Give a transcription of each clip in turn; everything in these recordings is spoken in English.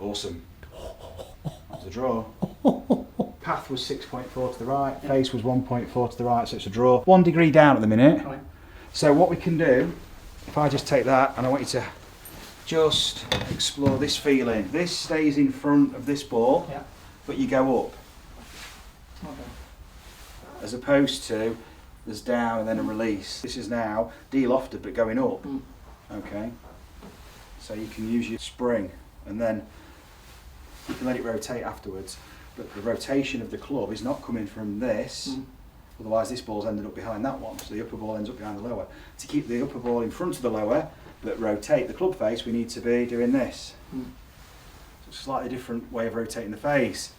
Awesome. That was a draw. Path was 6.4 to the right, face was 1.4 to the right, so it's a draw. 1 degree down at the minute. Right. So what we can do, if I just take that and I want you to just explore this feeling. This stays in front of this ball, but you go up. Okay. As opposed to there's down and then a release. This is now de-lofted but going up. Okay. So you can use your spring and then you can let it rotate afterwards. But the rotation of the club is not coming from this, otherwise this ball's ended up behind that one, so the upper ball ends up behind the lower. To keep the upper ball in front of the lower, but rotate the club face, we need to be doing this. So it's a slightly different way of rotating the face.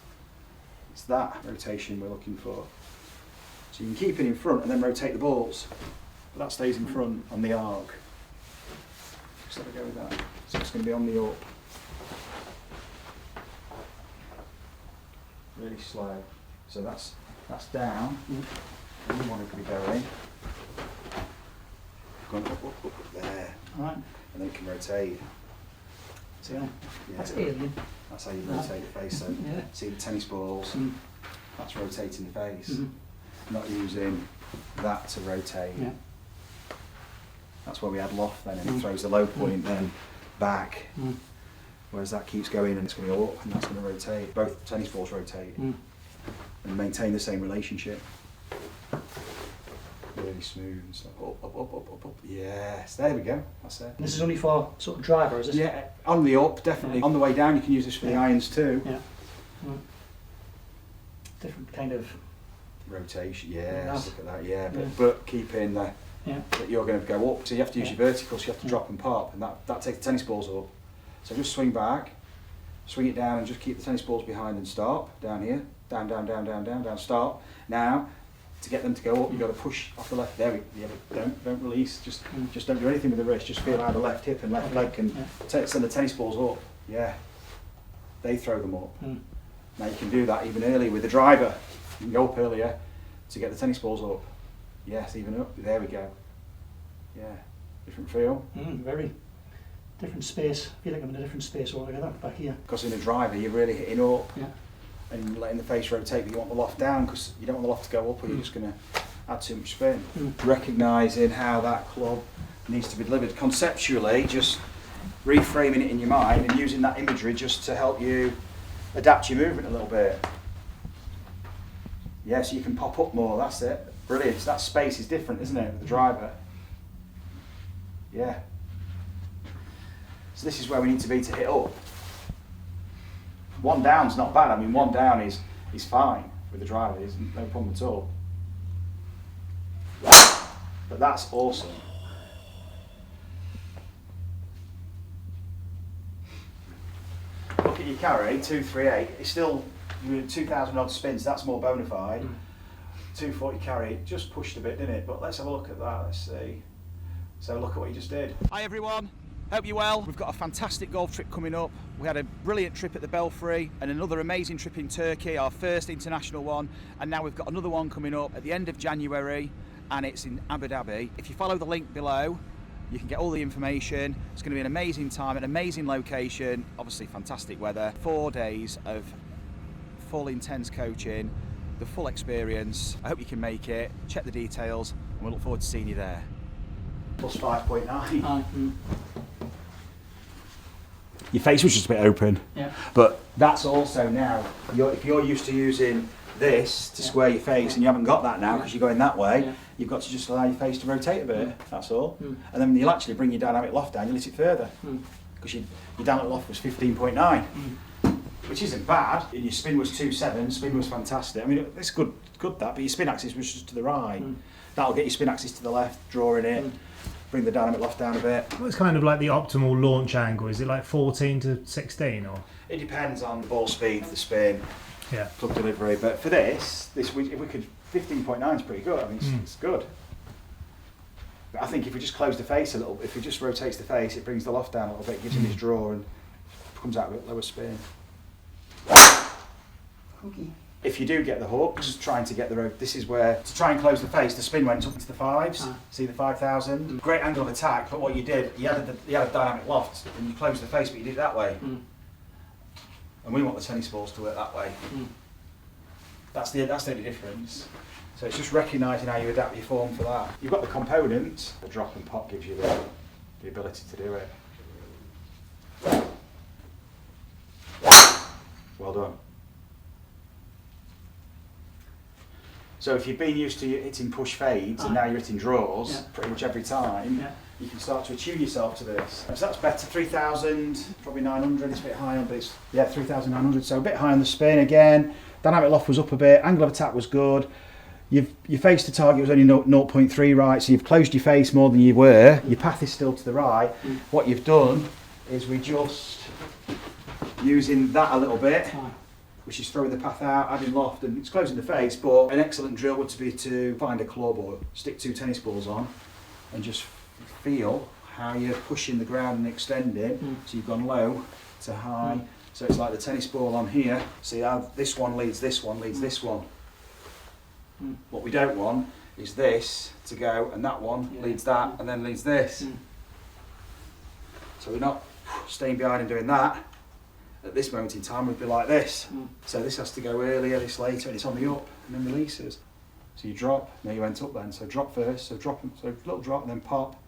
It's that rotation we're looking for. So you can keep it in front and then rotate the balls, but that stays in front on the arc. Just let me go with that. So it's going to be on the up. Really slow. So that's down. And you want to be going up there. Right. And then you can rotate. So, Yeah. That's alien. That's how you rotate the face. So see the tennis balls. That's rotating the face. Not using that to rotate. Yeah. That's where we add loft then, and it throws the low point then back. Whereas that keeps going and it's going to go up and that's going to rotate. Both tennis balls rotate and maintain the same relationship. Really smooth and stuff. Up. Yes, there we go. That's it. This is only for sort of driver, is it? Yeah, on the up, definitely. On the way down, you can use this for the irons too. Yeah. Different kind of rotation. Yes, look at that. Yeah, Yeah. but keeping the that you're going to go up. So you have to use your verticals. You have to drop and pop, and that takes the tennis balls up. So just swing back, swing it down, and just keep the tennis balls behind and stop down here. Down, stop. Now, to get them to go up, you've got to push off the left. There we go. Don't release. Just don't do anything with the wrist. Just feel how the left hip and left leg can send the tennis balls up. Yeah, they throw them up. Now you can do that even earlier with the driver. You can go up earlier to get the tennis balls up. Yes, even up. There we go. Yeah, different feel. Very different space. I feel like I'm in a different space altogether back here. Because in a driver, you're really hitting up. Yeah. And letting the face rotate, but you want the loft down because you don't want the loft to go up or you're just going to add too much spin. Recognising how that club needs to be delivered conceptually, just reframing it in your mind and using that imagery just to help you adapt your movement a little bit. Yeah, so you can pop up more, that's it. Brilliant. So that space is different, isn't it, with the driver? Yeah. So this is where we need to be to hit up. One down's not bad. I mean, one down is fine with the driver. There's no problem at all. But that's awesome. Look at your carry, 238. It's still 2,000 odd spins. That's more bona fide. 240 carry, just pushed a bit, didn't it? But let's have a look at that. Let's see. So look at what you just did. Hi everyone. Hope you're well. We've got a fantastic golf trip coming up. We had a brilliant trip at the Belfry and another amazing trip in Turkey, our first international one, and now we've got another one coming up at the end of January and it's in Abu Dhabi. If you follow the link below, you can get all the information. It's going to be an amazing time, an amazing location, obviously fantastic weather. 4 days of full intense coaching, the full experience. I hope you can make it. Check the details and we'll look forward to seeing you there. Plus 5.9. Your face was just a bit open, but that's also now, if you're used to using this to square your face and you haven't got that now because you're going that way, you've got to just allow your face to rotate a bit, that's all. And then when you'll actually bring your dynamic loft down, you'll hit it further because your dynamic loft was 15.9, which isn't bad. And your spin was 2.7, spin was fantastic. I mean, it's good that, but your spin axis was just to the right. That'll get your spin axis to the left, drawing it. Bring the dynamic loft down a bit. What's kind of like the optimal launch angle? Is it like 14 to 16 or? It depends on the ball speed, the spin, club delivery. But for this if we could, 15.9 is pretty good. I mean, it's good. But I think if we just close the face a little, if it just rotates the face, it brings the loft down a little bit, gives him his draw, and comes out with lower spin. Hooky. If you do get the hooks, trying to get this is where, to try and close the face, the spin went up into the 5s, see the 5,000. Great angle of attack, but what you did, you added a dynamic loft, and you closed the face, but you did it that way. And we want the tennis balls to work that way. That's the only difference. So it's just recognising how you adapt your form for that. You've got the components. The drop and pop gives you the ability to do it. Well done. So if you've been used to hitting push fades and now you're hitting draws pretty much every time, you can start to attune yourself to this. So that's better, 3,000, probably 900, it's a bit high on, but it's, 3,900, so a bit high on the spin again. Dynamic loft was up a bit, angle of attack was good. Your face to target was only 0.3 right, so you've closed your face more than you were. Your path is still to the right. What you've done is we just, using that a little bit, which is throwing the path out, adding loft, and it's closing the face, but an excellent drill would be to find a club or stick 2 tennis balls on and just feel how you're pushing the ground and extending. So you've gone low to high, so it's like the tennis ball on here. See how this one leads this one, leads this one. What we don't want is this to go and that one leads that and then leads this. So we're not staying behind and doing that. At this moment in time we'd be like this. So this has to go earlier, this later, and it's on the up and then releases. So you drop, now you went up then, so drop first, so drop, so little drop and then pop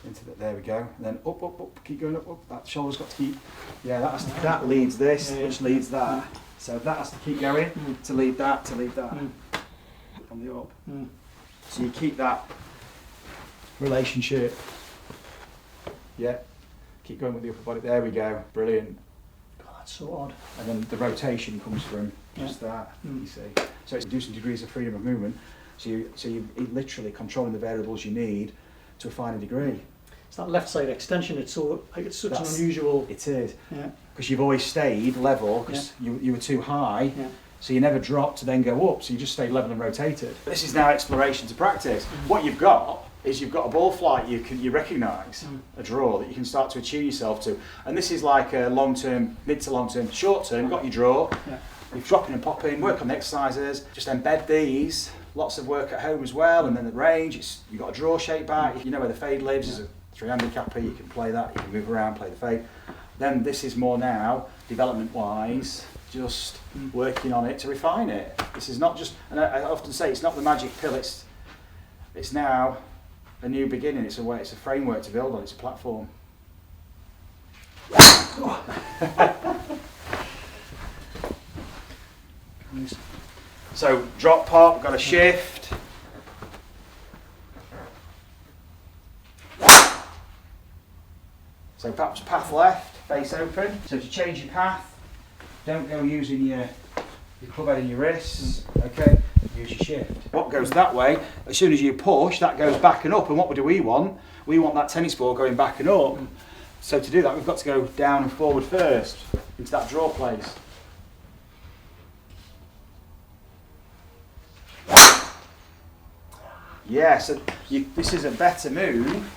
into the, there we go, and then up, up, up, keep going up, up, that shoulder's got to keep, that leads this, which leads that. So that has to keep going to lead that, on the up. So you keep that relationship, keep going with the upper body, there we go, brilliant. So odd. And then the rotation comes from just that, you see. So it's reducing degrees of freedom of movement. So you're literally controlling the variables you need to a finer degree. It's that left side extension. It's so it's such an unusual. It is. Because you've always stayed level because you were too high. So you never dropped to then go up. So you just stayed level and rotated. This is now exploration to practice. What you've got is you've got a ball flight you recognise, a draw that you can start to attune yourself to. And this is like a long term, mid to long term, short term, you've got your draw, you're dropping and popping, work on the exercises, just embed these, lots of work at home as well, and then the range, you've got a draw shape back, you know where the fade lives, there's a 3 handicapper, you can play that, you can move around, play the fade. Then this is more now, development wise, just working on it to refine it. This is not just, and I often say it's not the magic pill, it's now a new beginning, it's a framework to build on, it's a platform. So drop pop, got a shift. So perhaps path left, face open. So to change your path, don't go using your club head in your wrists, okay? Use your shift. What goes that way, as soon as you push, that goes back and up. And what do we want? We want that tennis ball going back and up. So to do that, we've got to go down and forward first, into that draw place. Yeah, so this is a better move,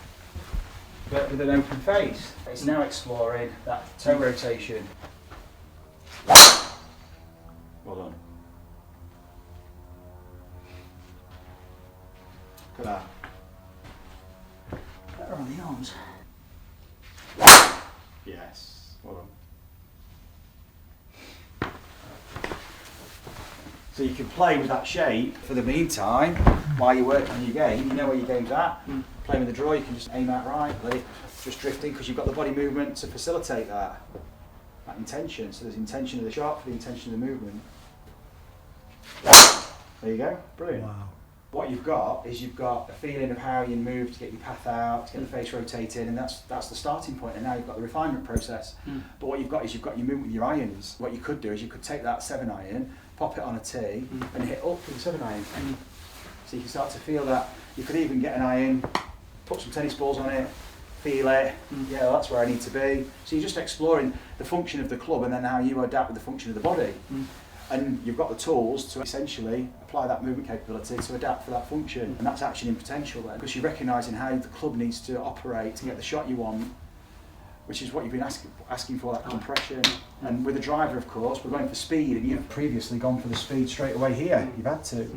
but with an open face. It's now exploring that toe rotation. Well done. Look at that. Better on the arms. Yes, well done. So you can play with that shape for the meantime while you're working on your game. You know where your game's at. Playing with the draw, you can just aim out rightly, just drifting because you've got the body movement to facilitate that intention. So there's intention of the shot for the intention of the movement. There you go, brilliant. Wow. What you've got is you've got a feeling of how you move to get your path out, to get the face rotating, and that's the starting point, and now you've got the refinement process. But what you've got is you've got your movement with your irons. What you could do is you could take that 7-iron, pop it on a tee, and hit up with the 7-iron. So you can start to feel that. You could even get an iron, put some tennis balls on it, feel it, yeah, well, that's where I need to be. So you're just exploring the function of the club and then how you adapt with the function of the body. And you've got the tools to essentially apply that movement capability to adapt for that function. And that's action in potential then, because you're recognising how the club needs to operate to get the shot you want, which is what you've been asking for, that compression. And with the driver, of course, we're going for speed, and you've previously gone for the speed straight away here. You've had to.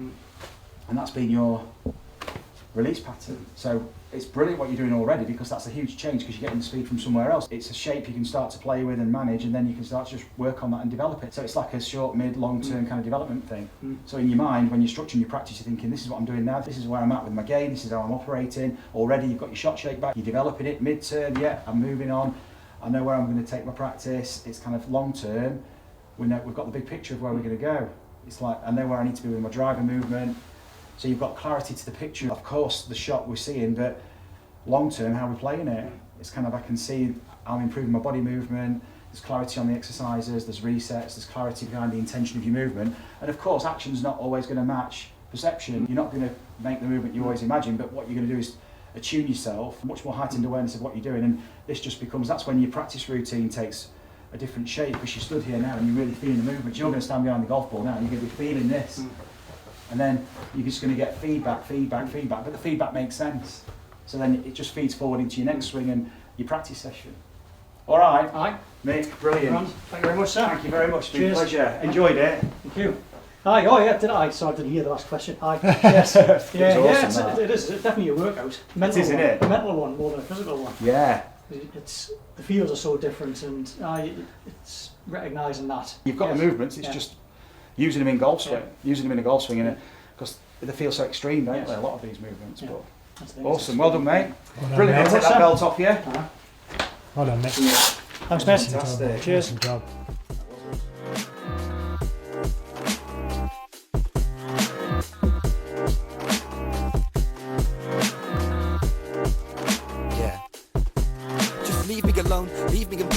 And that's been your release pattern. So it's brilliant what you're doing already, because that's a huge change, because you're getting the speed from somewhere else. It's a shape you can start to play with and manage, and then you can start to just work on that and develop it. So it's like a short, mid, long-term kind of development thing. So in your mind, when you're structuring your practice, you're thinking, this is what I'm doing now, this is where I'm at with my game, this is how I'm operating. Already you've got your shot shape back, you're developing it. Mid-term, yeah, I'm moving on. I know where I'm going to take my practice. It's kind of long-term. We've got the big picture of where we're going to go. It's like, I know where I need to be with my driver movement. So you've got clarity to the picture. Of course, the shot we're seeing, but long term, how we're playing it. It's kind of, I can see I'm improving my body movement. There's clarity on the exercises. There's resets. There's clarity behind the intention of your movement. And of course, action's not always going to match perception. You're not going to make the movement you always imagine, but what you're going to do is attune yourself, much more heightened awareness of what you're doing. And this just becomes, that's when your practice routine takes a different shape, because you stood here now and you're really feeling the movement. You're going to stand behind the golf ball now and you're going to be feeling this. And then you're just going to get feedback, but the feedback makes sense. So then it just feeds forward into your next swing and your practice session. All right. Aye. Mick, brilliant. Thank you very much, sir. Thank you very much. It's been a Cheers. pleasure. Enjoyed it. Thank you. Aye, oh yeah, did I? So I didn't hear the last question. Aye, yes. Awesome, it is. It's definitely a workout. Mental it is, one. isn't it? A mental one more than a physical one. Yeah. It's the fields are so different, and it's recognising that. You've got the movements. It's just using them in golf swing. Using them in a golf swing, because they feel so extreme, don't they? A lot of these movements. Yeah. But awesome. Well done, mate. Well done, Brilliant. mate. I'll take that belt off you. Well done, Nick. Thanks, mate. Fantastic. Cheers. Awesome job.